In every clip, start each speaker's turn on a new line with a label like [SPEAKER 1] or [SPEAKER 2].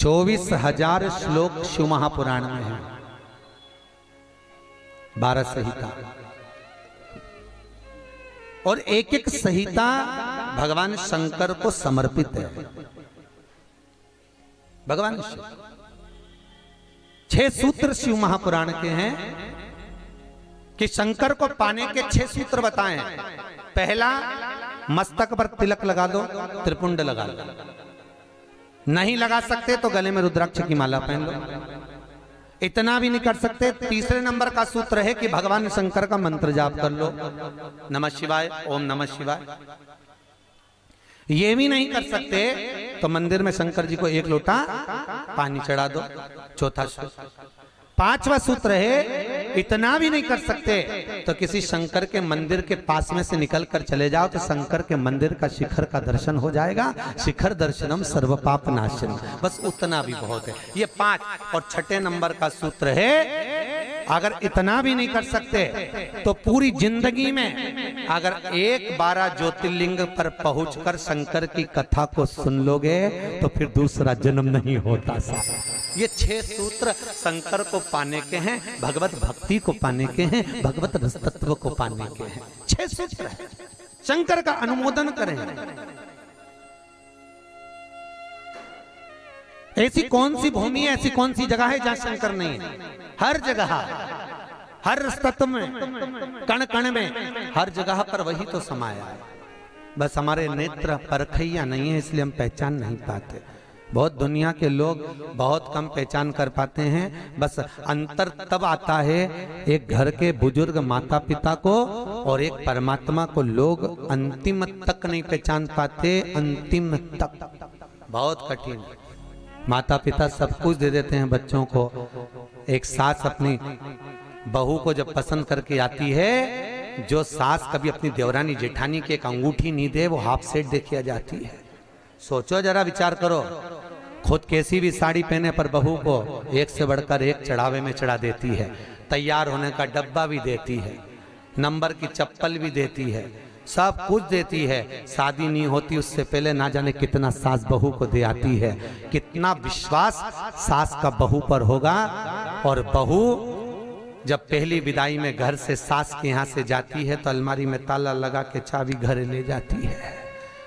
[SPEAKER 1] 24,000 श्लोक शिव महापुराण में है, 12 संहिता, और एक एक संहिता भगवान शंकर को समर्पित है। भगवान शिव 6 सूत्र शिव महापुराण के हैं कि शंकर को पाने के 6 सूत्र बताएं। पहला, मस्तक पर तिलक लगा दो, त्रिपुंड लगा लो, नहीं लगा सकते तो गले में रुद्राक्ष की माला पहन लो। इतना भी नहीं कर सकते, तीसरे नंबर का सूत्र है कि भगवान शंकर का मंत्र जाप कर लो, नमः शिवाय, ओम नमः शिवाय। ये भी नहीं कर सकते तो मंदिर में शंकर जी को 1 लोटा पानी चढ़ा दो, चौथा सूत्र। 5वां सूत्र है, इतना भी नहीं कर सकते तो किसी शंकर के मंदिर के पास में से निकल कर चले जाओ तो शंकर के मंदिर का शिखर का दर्शन हो जाएगा। शिखर दर्शनम सर्व पाप नाशनम, बस उतना भी बहुत है। ये 5। और 6ठे नंबर का सूत्र है, अगर इतना भी नहीं कर सकते तो पूरी जिंदगी में अगर 12 ज्योतिर्लिंग पर पहुंचकर शंकर की कथा को सुन लोगे तो फिर दूसरा जन्म नहीं होता। ये 6 सूत्र शंकर को पाने के हैं, भगवत भक्ति को पाने के हैं, भगवत रस तत्व को पाने के हैं। 6 सूत्र है, शंकर का अनुमोदन करें। ऐसी कौन सी भूमि है, ऐसी कौन सी जगह है जहां शंकर नहीं है? हर जगह, हर तत्व में, कण कण में, हर जगह पर वही तो समाया है। बस हमारे नेत्र परखैया नहीं है, इसलिए हम पहचान नहीं पाते। बहुत दुनिया के लोग बहुत कम पहचान कर पाते हैं। बस अंतर तब आता है एक घर के बुजुर्ग माता पिता को और एक परमात्मा को लोग अंतिम तक नहीं पहचान पाते। अंतिम तक बहुत कठिन है। माता पिता सब कुछ दे देते हैं बच्चों को। एक सास अपनी बहू को जब पसंद करके आती है, जो सास कभी अपनी देवरानी जेठानी की एक अंगूठी नहीं दे वो हाफ सेट देके आ जाती है। सोचो जरा, विचार करो, खुद कैसी भी साड़ी पहने पर बहू को एक से बढ़कर एक चढ़ावे में चढ़ा देती है, तैयार होने का डब्बा भी देती है, नंबर की चप्पल भी देती है, सब कुछ देती है। शादी नहीं होती उससे पहले ना जाने कितना सास बहू को दे आती है। कितना विश्वास सास का बहू पर होगा। और बहू जब पहली विदाई में घर से सास के यहाँ से जाती है तो अलमारी में ताला लगा के चाबी घर ले जाती है।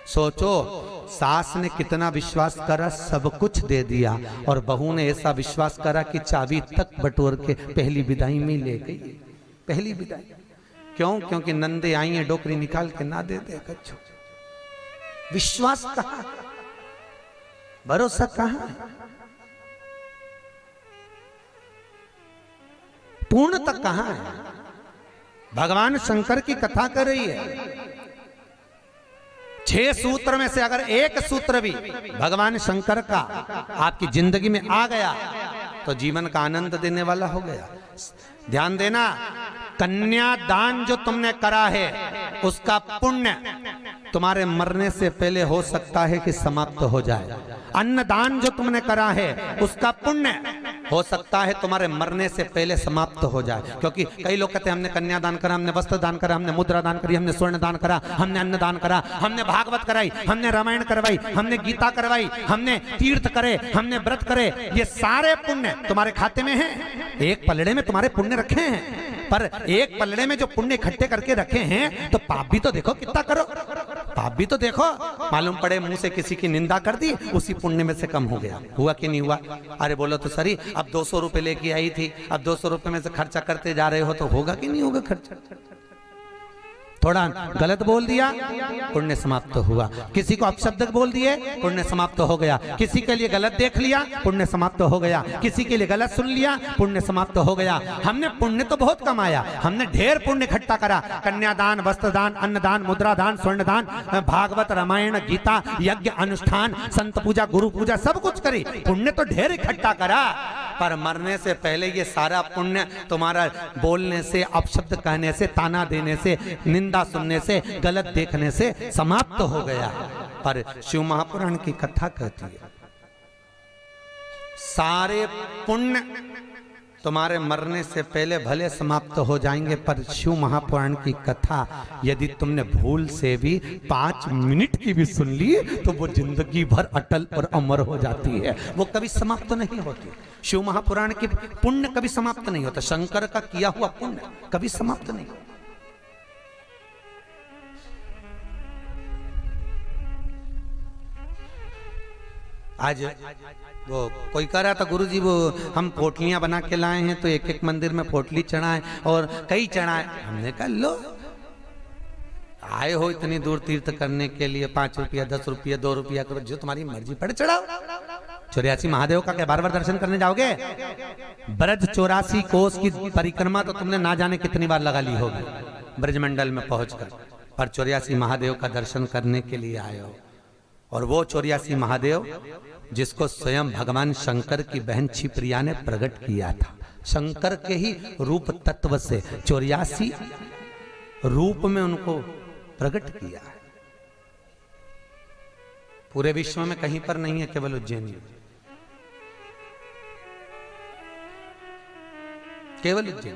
[SPEAKER 1] सोचो, सास ने कितना विश्वास करा, सब कुछ दे दिया, और बहू ने ऐसा विश्वास करा कि चाबी तक बटोर के पहली विदाई में ले गई। पहली विदाई क्यों? क्योंकि नंदे आई हैं, डोकरी निकाल के ना दे दे कच्छो। विश्वास कहाँ, भरोसा कहाँ, पूर्ण तक कहाँ है? भगवान शंकर की कथा कर रही है। 6 सूत्र में से अगर एक सूत्र भी भगवान शंकर का आपकी जिंदगी में आ गया तो जीवन का आनंद देने वाला हो गया। ध्यान देना, कन्यादान जो तुमने करा है उसका पुण्य तुम्हारे मरने से पहले हो सकता है कि समाप्त हो जाए। अन्नदान जो तुमने करा है उसका पुण्य हो सकता है तुम्हारे मरने से पहले समाप्त हो जाए। क्योंकि कई लोग कहते हैं हमने कन्यादान करा, हमने वस्त्र दान करा, हमने मुद्रा दान करी, हमने स्वर्ण दान करा, हमने अन्न दान करा, हमने भागवत कराई, हमने रामायण करवाई, हमने गीता करवाई, हमने तीर्थ करे, हमने व्रत करे। ये सारे पुण्य तुम्हारे खाते में हैं। एक पलड़े में तुम्हारे पुण्य रखे हैं, पर एक पलड़े में जो पुण्य इकट्ठे करके रखे हैं तो पाप भी तो देखो कितना करो। पाप भी तो देखो, मालूम पड़े मुंह से किसी की निंदा कर दी, उसी पुण्य में से कम हो गया। हुआ कि नहीं हुआ? अरे बोलो तो सही, अब 200 रुपए लेके आई थी, अब 200 रुपए में से खर्चा करते जा रहे हो तो होगा कि नहीं होगा खर्चा? थोड़ा गलत बोल दिया, पुण्य समाप्त हुआ। किसी को अपशब्द बोल दिए, पुण्य समाप्त हो गया। किसी के लिए गलत देख लिया, पुण्य समाप्त हो गया। किसी के लिए गलत सुन लिया, पुण्य समाप्त हो गया। हमने पुण्य तो बहुत कमाया, हमने ढेर पुण्य इकट्ठा करा। कन्यादान, वस्त्रदान, अन्नदान, मुद्रादान, स्वर्णदान, भागवत, रामायण, गीता, यज्ञ, अनुष्ठान, संत पूजा, गुरु पूजा, सब कुछ करी, पुण्य तो ढेर इकट्ठा करा। पर मरने से पहले ये सारा पुण्य तुम्हारा बोलने से, अपशब्द कहने से, ताना देने से, निंदा सुनने से, गलत देखने से समाप्त हो गया। पर शिव महापुराण की कथा कहती है सारे पुण्य तुम्हारे मरने से पहले भले समाप्त हो जाएंगे, पर शिव महापुराण की कथा यदि तुमने भूल से भी 5 मिनट की भी सुन ली तो वो जिंदगी भर अटल और अमर हो जाती है, वो कभी समाप्त नहीं होती। शिव महापुराण की पुण्य कभी समाप्त नहीं होता, शंकर का किया हुआ पुण्य कभी समाप्त नहीं होता। आज वो कोई कह रहा था गुरुजी वो हम पोटलियां बना के लाए हैं तो एक एक मंदिर में पोटली चढ़ाएं और कई चढ़ाएं। हमने कहा लो आए हो इतनी दूर तीर्थ करने के लिए, 5 रुपया 10 रुपया 2 रुपया करो, जो तुम्हारी मर्जी पड़े चढ़ाओ। 84 महादेव का क्या बार-बार दर्शन करने जाओगे? ब्रज 84 कोस की परिक्रमा तो तुमने ना जाने कितनी बार लगा ली होगी ब्रजमंडल में पहुंचकर, पर 84 महादेव का दर्शन करने के लिए आए हो। और वो 84 महादेव जिसको स्वयं भगवान शंकर की बहन छिप्रिया ने प्रकट किया था, शंकर के ही रूप तत्व से 84 रूप में उनको प्रकट किया है। पूरे विश्व में कहीं पर नहीं है, केवल उज्जैन में, केवल उज्जैन।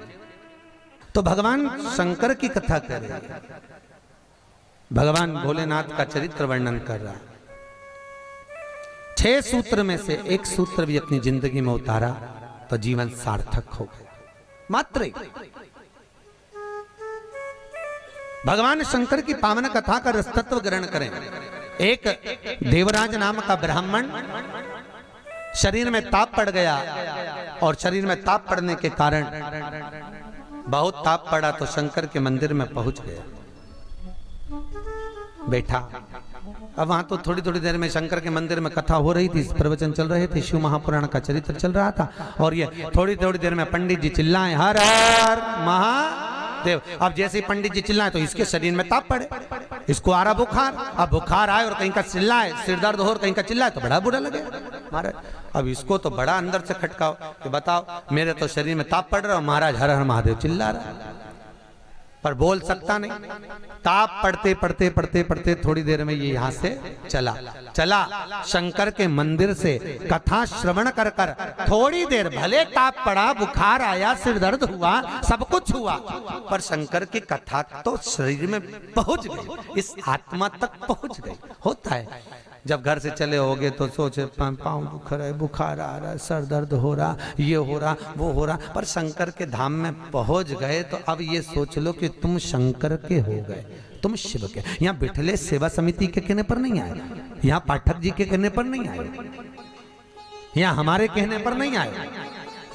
[SPEAKER 1] तो भगवान शंकर की कथा कर रहे हैं, भगवान भोलेनाथ का चरित्र वर्णन कर रहा है। 6 सूत्र में से एक सूत्र भी अपनी जिंदगी में उतारा तो जीवन सार्थक हो गया। मात्र भगवान शंकर की पावन कथा का रसतत्व ग्रहण करें। एक देवराज नाम का ब्राह्मण शरीर में ताप पड़ गया और शरीर में ताप पड़ने के कारण बहुत ताप पड़ा तो शंकर के मंदिर में पहुंच गया, बैठा। अब वहां तो थोड़ी थोड़ी देर में शंकर के मंदिर में कथा हो रही थी, प्रवचन चल रहे थे, शिव महापुराण का चरित्र चल रहा था। और ये थोड़ी थोड़ी देर में पंडित जी चिल्लाएं हर हर महादेव। अब जैसे ही पंडित जी चिल्लाएं तो इसके शरीर में ताप पड़े, इसको आ रहा बुखार। अब बुखार आए और कहीं का चिल्लाए, सिर दर्द हो और कहीं का चिल्लाए तो बड़ा बुरा लगे महाराज। अब इसको तो बड़ा अंदर से खटकाओ कि बताओ मेरे तो शरीर में ताप पड़ रहा है, महाराज हर हर महादेव चिल्ला रहा, पर बोल सकता नहीं। ताप पढ़ते पढ़ते पढ़ते पढ़ते थोड़ी देर में ये यहाँ से चला शंकर के मंदिर से कथा श्रवण कर कर थोड़ी देर भले ताप पड़ा, बुखार आया, सिर दर्द हुआ, सब कुछ हुआ, पर शंकर की कथा तो शरीर में पहुंच गई, इस आत्मा तक पहुंच गई। होता है जब घर से चले होगे तो सोचे पाँव दुख रहा है, बुखार आ रहा है, सर दर्द हो रहा, ये हो रहा, वो हो रहा, पर शंकर के धाम में पहुंच गए तो अब ये सोच लो कि तुम शंकर के हो गए, तुम शिव के। यहाँ बिठले सेवा समिति के कहने पर नहीं आए, यहाँ पाठक जी के कहने पर नहीं आए, यहाँ हमारे कहने पर नहीं आए।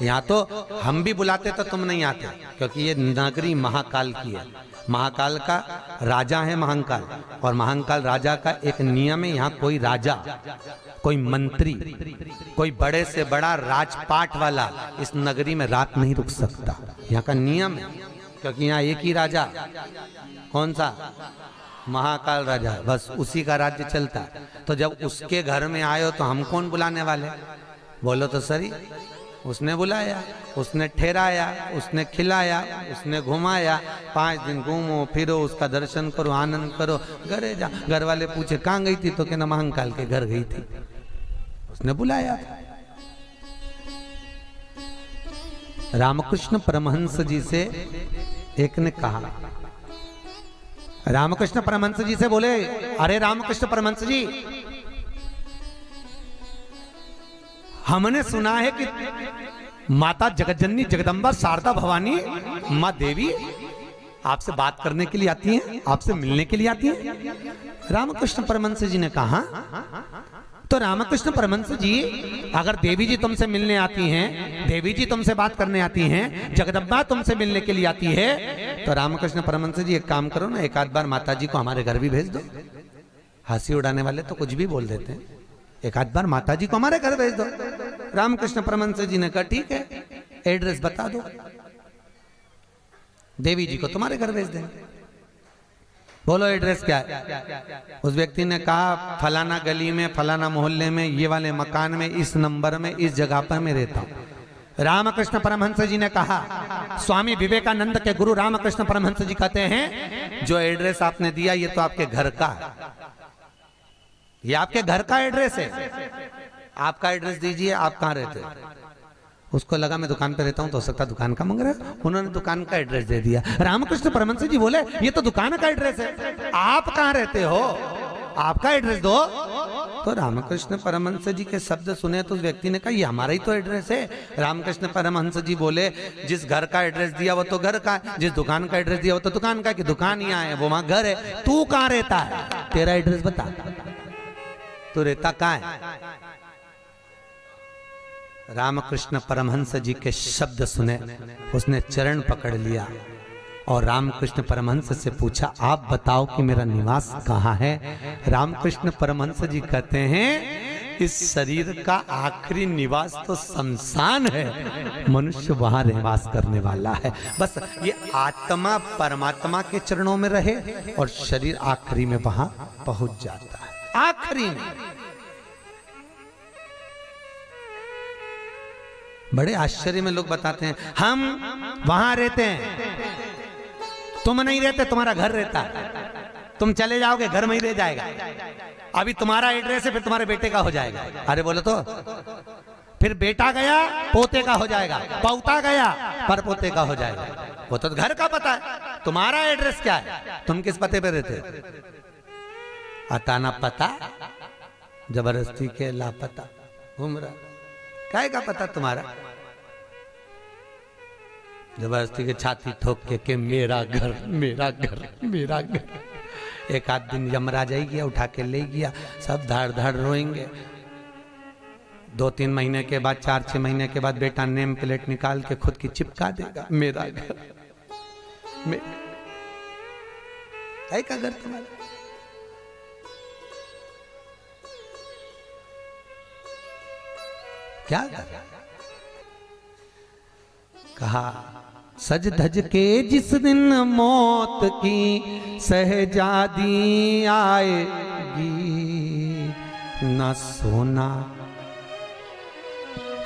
[SPEAKER 1] यहाँ तो हम भी बुलाते तो तुम नहीं आते, क्योंकि ये नगरी महाकाल की है। महाकाल का राजा है महाकाल, और महाकाल राजा का एक नियम है, यहाँ कोई राजा, कोई मंत्री, कोई बड़े से बड़ा राजपाट वाला इस नगरी में रात नहीं रुक सकता। यहाँ का नियम है, क्योंकि यहाँ एक ही राजा, कौन सा? महाकाल राजा, बस उसी का राज्य चलता है। तो जब उसके घर में आए हो तो हम कौन बुलाने वाले? बोलो तो सही। उसने बुलाया, उसने ठहराया, उसने खिलाया, उसने घुमाया, 5 दिन घूमो फिरो, उसका दर्शन करो, आनंद करो, घरे जा। घर वाले पूछे कहाँ गई थी तो कहना महाकाल के घर गई थी, उसने बुलाया था। रामकृष्ण परमहंस जी से एक ने कहा, रामकृष्ण परमहंस जी से बोले, अरे रामकृष्ण परमहंस जी, हमने सुना है कि माता जगतजननी जगदम्बा शारदा भवानी माँ देवी आपसे बात करने के लिए आती हैं, आपसे मिलने के लिए आती हैं। रामकृष्ण परमहंस जी ने कहा, तो रामकृष्ण परमहंस जी, अगर देवी जी तुमसे मिलने आती हैं, देवी जी तुमसे बात करने आती हैं, जगदम्बा तुमसे मिलने के लिए आती है, तो रामकृष्ण परमहंस जी एक काम करो ना, एक आध बार माता जी को हमारे घर भी भेज दो। हंसी उड़ाने वाले तो कुछ भी बोल देते हैं, एक आध बार माता जी को हमारे घर भेज दो। रामकृष्ण परमहंस जी ने कहा ठीक है, एड्रेस बता दो, देवी जी को तुम्हारे घर भेज देंगे। बोलो एड्रेस क्या है? उस व्यक्ति ने कहा फलाना गली में, फलाना मोहल्ले में, ये वाले मकान में, इस नंबर में, इस जगह पर मैं रहता हूं। रामकृष्ण परमहंस जी ने कहा, स्वामी विवेकानंद के गुरु रामकृष्ण परमहंस जी कहते हैं, जो एड्रेस आपने दिया ये तो आपके घर का है, ये आपके घर का एड्रेस है, आपका एड्रेस दीजिए, आप कहां रहते हैं? उसको लगा मैं दुकान पे रहता हूँ तो हो सकता है दुकान का मांग रहा है, उन्होंने दुकान का एड्रेस दे दिया। रामकृष्ण परमहंस जी बोले ये तो दुकान का एड्रेस है, आप कहाँ रहते हो, आपका एड्रेस दो। तो रामकृष्ण परमहंस जी के शब्द सुने तो उस व्यक्ति ने कहा ये हमारा ही तो एड्रेस है। रामकृष्ण परमहंस जी बोले जिस घर का एड्रेस दिया वो तो घर का है, जिस दुकान का एड्रेस दिया वो तो दुकान का है, कि दुकान यहाँ है वो वहां घर है, तू कहाँ रहता है, तेरा एड्रेस बता, तू रहता कहाँ है। रामकृष्ण परमहंस जी के शब्द सुने, उसने चरण पकड़ लिया और रामकृष्ण परमहंस से पूछा आप बताओ कि मेरा निवास कहाँ है। रामकृष्ण परमहंस जी कहते हैं इस शरीर का आखिरी निवास तो शमशान है, मनुष्य वहां निवास करने वाला है। बस ये आत्मा परमात्मा के चरणों में रहे और शरीर आखिरी में वहां पहुंच जाता है, आखिरी में। बड़े आश्चर्य में लोग बताते हैं हम वहां रहते हैं, तुम नहीं रहते, तुम्हारा घर रहता है, तुम चले जाओगे घर में ही रह जाएगा, अभी तुम्हारा एड्रेस है फिर तुम्हारे बेटे का हो जाएगा। अरे बोलो तो फिर बेटा गया पोते का हो जाएगा, पौता गया पर पोते का हो जाएगा, वो तो घर का पता है, तुम्हारा एड्रेस क्या है, तुम किस पते पे रहते हो। अताना पता जबरदस्ती के लापता घूम रहा, काय का पता तुम्हारा, जबरदस्ती के छाती ठोक के मेरा घर मेरा घर मेरा घर। एक आध दिन यमराज आई गया, उठा के ले गया, सब धाड़ धाड़ रोएंगे। 2-3 महीने के बाद 4-6 महीने के बाद बेटा नेम प्लेट निकाल के खुद की चिपका देगा, मेरा घर काय का घर तुम्हारा। क्या कहा सज धज के जिस दिन मौत की सहजादी आएगी न सोना।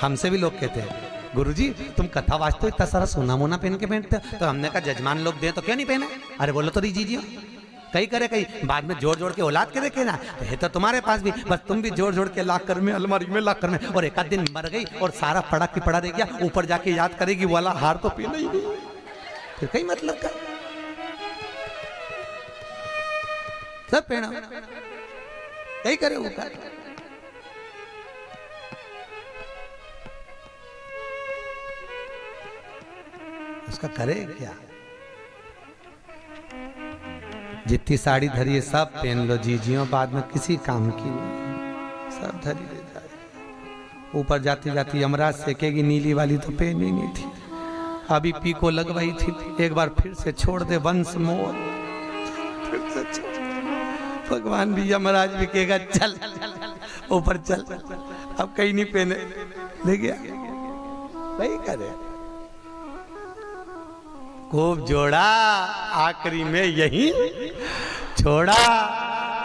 [SPEAKER 1] हमसे भी लोग कहते हैं गुरुजी तुम कथा वाचते हो इतना सारा सोना मोना पहन के पहनते हो, तो हमने कहा जजमान लोग दे तो क्यों नहीं पहने। अरे बोलो तो दीजिए, कई करे कई बाद में जोड़ जोड़ के औलाद के देखे ना, तो है तो तुम्हारे पास भी, बस तुम भी जोड़ जोड़ के लाकर में अलमारी में लाकर में, और एक आध दिन मर गई और सारा पड़ा की पड़ा रह गया, ऊपर जाके याद करेगी वाला हार तो पीना ही नहीं, फिर कई मतलब का सब पहना कई करे वो कर। उसका करे क्या, जितनी साड़ी धरी है सब पहन लो जीजियों, बाद में किसी काम की नहीं, सब धरी ले जाए। ऊपर जाती जाती यमराज सेकेगी, नीली वाली तो पहनी नहीं थी, अभी पीको लगवाई थी, एक बार फिर से छोड़ दे वंश मोर, फिर से छोड़। भगवान भी यमराज भी कहेगा चल ऊपर चल, अब कहीं नहीं पहने, ले गया वही करे। खूब जोड़ा, आखिरी में यही छोड़ा,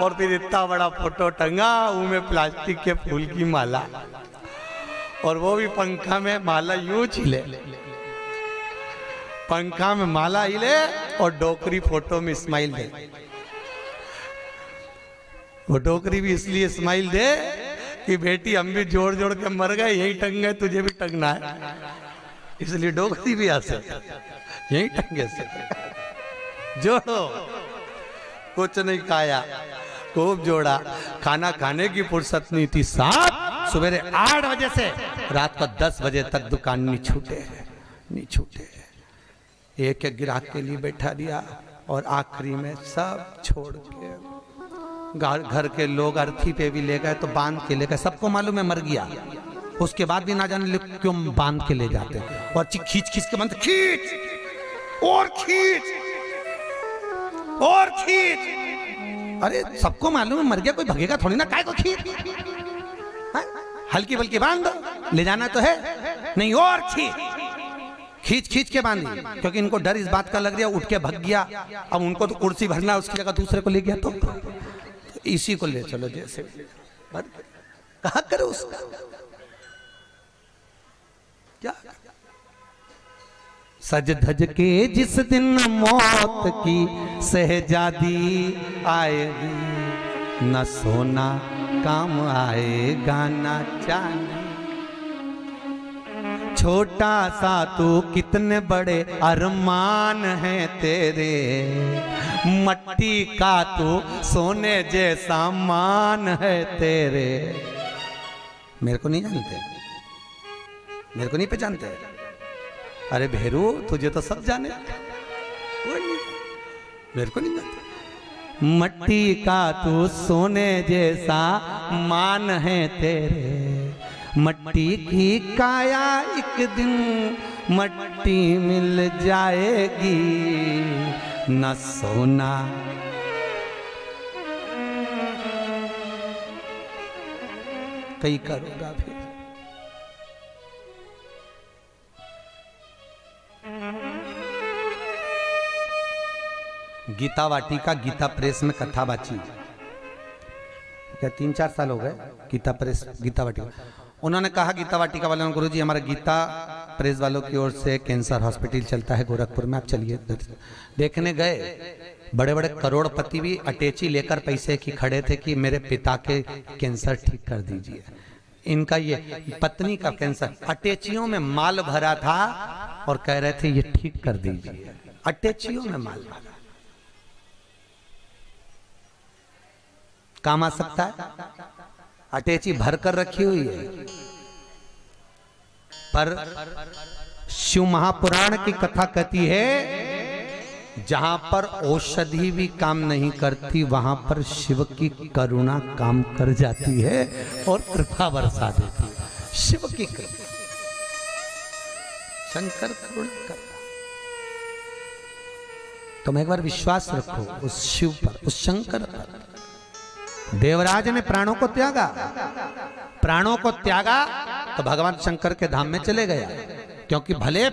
[SPEAKER 1] और फिर इतना बड़ा फोटो टंगा, उनमें प्लास्टिक के फूल की माला, और वो भी पंखा में माला यूं हिले, पंखा में माला हिले और डोकरी फोटो में स्माइल दे। वो डोकरी भी इसलिए स्माइल दे कि बेटी हम भी जोड़ जोड़ के मर गए, यही टंग गए, तुझे भी टंगना है, इसलिए डोकरी भी हंसे, यही टंगे से जोड़ो। कुछ नहीं खाया, खूब जोड़ा, खाना खाने की फुर्सत नहीं थी, साहब सवेरे 8 बजे से रात को 10 बजे तक दुकान नहीं छूटे, नहीं छूटे। एक एक ग्राहक के लिए बैठा दिया, और आखिरी में सब छोड़ के घर के लोग अर्थी पे भी ले गए, तो बांध के ले गए, सबको मालूम है मर गया, उसके बाद भी ना जाने क्यों बांध के ले जाते, और खींच खींच के बांध, खींच और खींच और खींच। अरे सबको मालूम है मर गया, कोई भगेगा थोड़ी ना, काय को खींच, हल्की बल्कि बांध दो, ले जाना तो है नहीं, और खींच खींच के बांधी, क्योंकि इनको डर इस बात का लग रहा, उठ के भग गया, अब उनको तो कुर्सी भरना, उसकी जगह दूसरे को ले गया, तो इसी को ले चलो, जैसे कहा करो उसका क्या। सज धज के जिस दिन मौत की सहजादी आएगी, न सोना काम आएगा न चांदी। छोटा सा तू कितने बड़े अरमान हैं तेरे, मट्टी का तू सोने जैसा मान है तेरे। मेरे को नहीं जानते, मेरे को नहीं पहचानते? अरे भेरू तुझे तो सब जाने, मेरे को नहीं जानते। मट्टी का तू सोने जैसा मान है तेरे, मट्टी की काया एक दिन मट्टी मिल जाएगी, न सोना कहीं करोगा फिर। गीता वाटिका गीता प्रेस में कथा बाची, क्या 3-4 साल हो गए गीता प्रेस गीता वाटिका। उन्होंने कहा गीता वाटिका वालों, गुरु जी हमारा गीता प्रेस वालों की ओर से कैंसर हॉस्पिटल चलता है गोरखपुर में, आप चलिए। देखने गए, बड़े बड़े करोड़पति भी अटैची लेकर पैसे की खड़े थे कि मेरे पिता के कैंसर ठीक कर दीजिए। इनका ये पत्नी का कैंसर, अटैचियों में माल भरा था और कह रहे थे ये ठीक कर दीजिए। अटैचियों में माल भरा काम आ सकता है, अटैची भर कर रखी हुई है। पर शिव महापुराण की कथा कहती है जहां पर औषधि भी काम नहीं करती वहां पर शिव की करुणा काम कर जाती है और कृपा बरसा देती है। शिव की कृपा, शंकर करुणा करता। तुम एक बार विश्वास रखो उस शिव पर, उस शंकर पर। देवराज ने प्राणों को त्यागा, प्राणों को त्यागा तो भगवान शंकर के धाम में चले गया। क्योंकि भले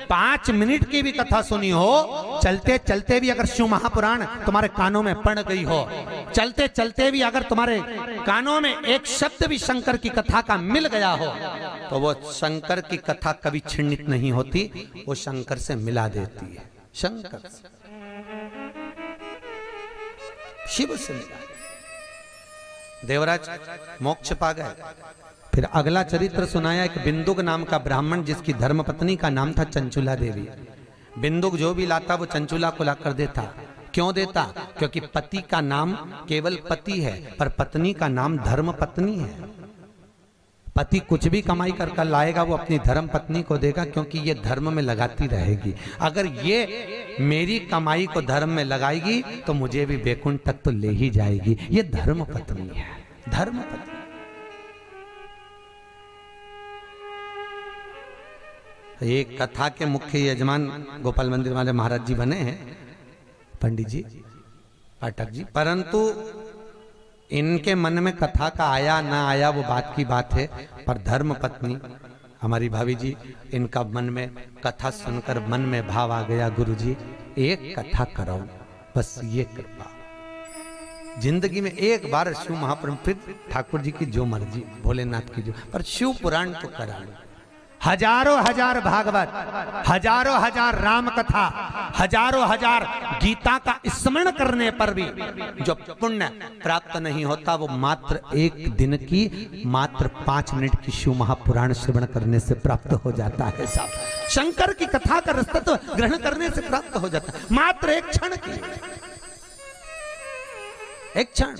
[SPEAKER 1] 5 मिनट की भी कथा सुनी हो, चलते चलते भी अगर शिव महापुराण तुम्हारे कानों में पड़ गई हो, चलते चलते भी अगर तुम्हारे कानों में एक शब्द भी शंकर की कथा का मिल गया हो, तो वो शंकर की कथा कभी छिन्नित नहीं होती, वो शंकर से मिला देती है। शंकर से, शिव से मिला। देवराज मोक्ष पा गए। फिर अगला चरित्र सुनाया एक बिंदुक नाम का ब्राह्मण जिसकी धर्मपत्नी का नाम था चंचुला देवी। बिंदुक जो भी लाता वो चंचुला को लाकर देता। क्यों देता? क्योंकि पति का नाम केवल पति है पर पत्नी का नाम धर्मपत्नी है। पति कुछ भी कमाई कर कर लाएगा वो अपनी धर्म पत्नी को देगा, क्योंकि ये धर्म में लगाती रहेगी। अगर ये मेरी कमाई को धर्म में लगाएगी तो मुझे भी बैकुंठ तक तो ले ही जाएगी। ये धर्म पत्नी है, धर्म पत्नी। एक कथा के मुख्य यजमान गोपाल मंदिर वाले महाराज जी बने हैं, पंडित जी, पाठक जी, परंतु इनके मन में कथा का आया ना आया वो बात की बात है। पर धर्म पत्नी हमारी भाभी जी, इनका मन में कथा सुनकर मन में भाव आ गया, गुरु जी एक कथा कराओ, बस ये कृपा। जिंदगी में एक बार शिव महापुराण, फिर ठाकुर जी की जो मर्जी, भोलेनाथ की जो, पर शिव पुराण तो करा लो। हजारों हजार भागवत, हजारों हजार राम कथा, हजारों हजार गीता का स्मरण करने पर भी जो पुण्य प्राप्त नहीं होता वो मात्र एक दिन की, मात्र 5 मिनट की शिव महापुराण श्रवण करने से प्राप्त हो जाता है। साहब शंकर की कथा का रसतत्व ग्रहण करने से प्राप्त हो जाता है, मात्र एक क्षण की, एक क्षण।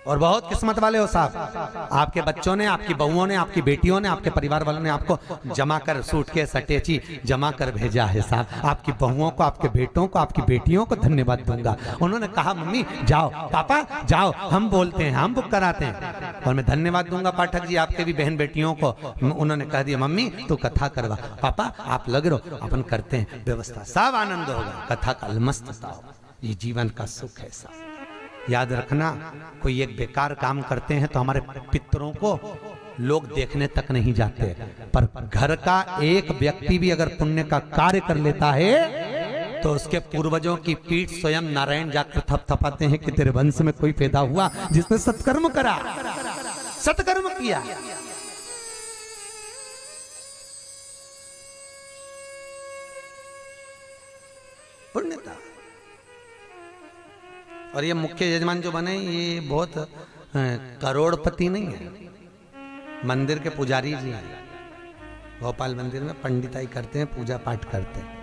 [SPEAKER 1] और बहुत किस्मत वाले हो साहब, आपके बच्चों ने, आपकी बहुओं ने, आपकी बेटियों ने, आपके परिवार वालों ने आपको जमा कर सूटकेस अटैची जमा कर भेजा है साहब। आपकी बहुओं को, आपके बेटों को, आपकी बेटियों को धन्यवाद दूंगा। उन्होंने कहा मम्मी जाओ, पापा जाओ, हम बोलते हैं, हम बुक कराते हैं। और मैं धन्यवाद दूंगा पाठक जी आपके भी बहन बेटियों को। उन्होंने कह दिया मम्मी तू कथा करवा, पापा आप लग रहो, अपन करते हैं व्यवस्था, सब आनंद होगा, कथा का मस्त हो। ये जीवन का सुख है साहब। याद रखना, कोई एक बेकार काम करते हैं तो हमारे पितरों को लोग देखने तक नहीं जाते, पर घर का एक व्यक्ति भी अगर पुण्य का कार्य कर लेता है तो उसके पूर्वजों की पीठ स्वयं नारायण जाकर थपथपाते हैं कि तेरे वंश में कोई पैदा हुआ जिसने सत्कर्म करा, सत्कर्म किया। पुण्यता। और ये मुख्य यजमान जो बने ये बहुत करोड़पति नहीं है, मंदिर के पुजारी जी हैं, भोपाल मंदिर में पंडिताई करते हैं, पूजा पाठ करते हैं।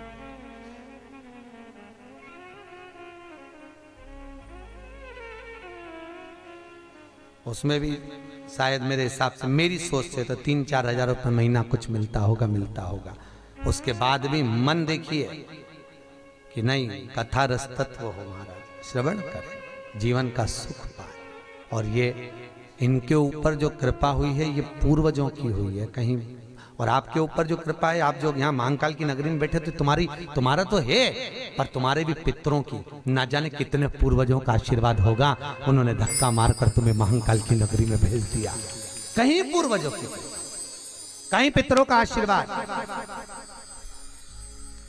[SPEAKER 1] उसमें भी शायद मेरे हिसाब से, मेरी सोच से तो 3-4 हजार रुपये महीना कुछ मिलता होगा। उसके बाद भी मन देखिए कि नहीं, कथा रस तत्व हो महाराज, श्रवण करें, जीवन का सुख पाए। और ये इनके ऊपर जो कृपा हुई है ये पूर्वजों की हुई है कहीं, और आपके ऊपर जो कृपा है, आप जो यहाँ महाकाल की नगरी में बैठे तो तुम्हारा तो है, पर तुम्हारे भी पितरों की ना जाने कितने पूर्वजों का आशीर्वाद होगा, उन्होंने धक्का मारकर तुम्हें महाकाल की नगरी में भेज दिया। कहीं पूर्वजों की, कहीं पितरों का आशीर्वाद,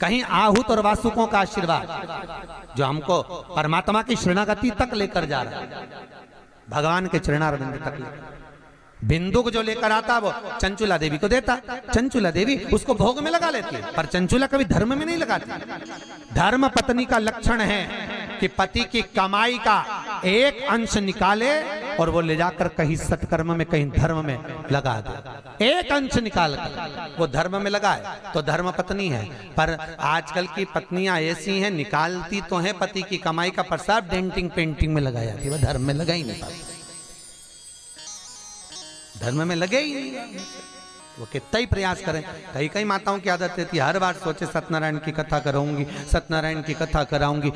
[SPEAKER 1] कहीं आहूत और वासुकों का आशीर्वाद, जो हमको परमात्मा की शरणागति तक लेकर जा रहा है, भगवान के चरणारविंद तक लेकर। बिंदु को जो लेकर आता वो चंचुला देवी को देता, चंचुला देवी उसको भोग में लगा लेती है, पर चंचुला कभी धर्म में नहीं लगाती। धर्म पत्नी का लक्षण है कि पति की कमाई का एक अंश निकाले और वो ले जाकर कहीं सत्कर्म में, कहीं धर्म में लगा दे। एक अंश निकाल कर वो धर्म में लगाए तो धर्म पत्नी है। पर आजकल की पत्नियां ऐसी हैं, निकालती तो है पति की कमाई का, प्रसाद डेंटिंग पेंटिंग में लगाया, वो धर्म में लगा ही नहीं पाती, धर्म में लगे ही नहीं। वो कितना ही प्रयास करें। कई माताओं की आदत रहती है, हर बार सोचे सत्यनारायण की कथा कराऊंगी, सत्यनारायण की कथा कराऊंगी,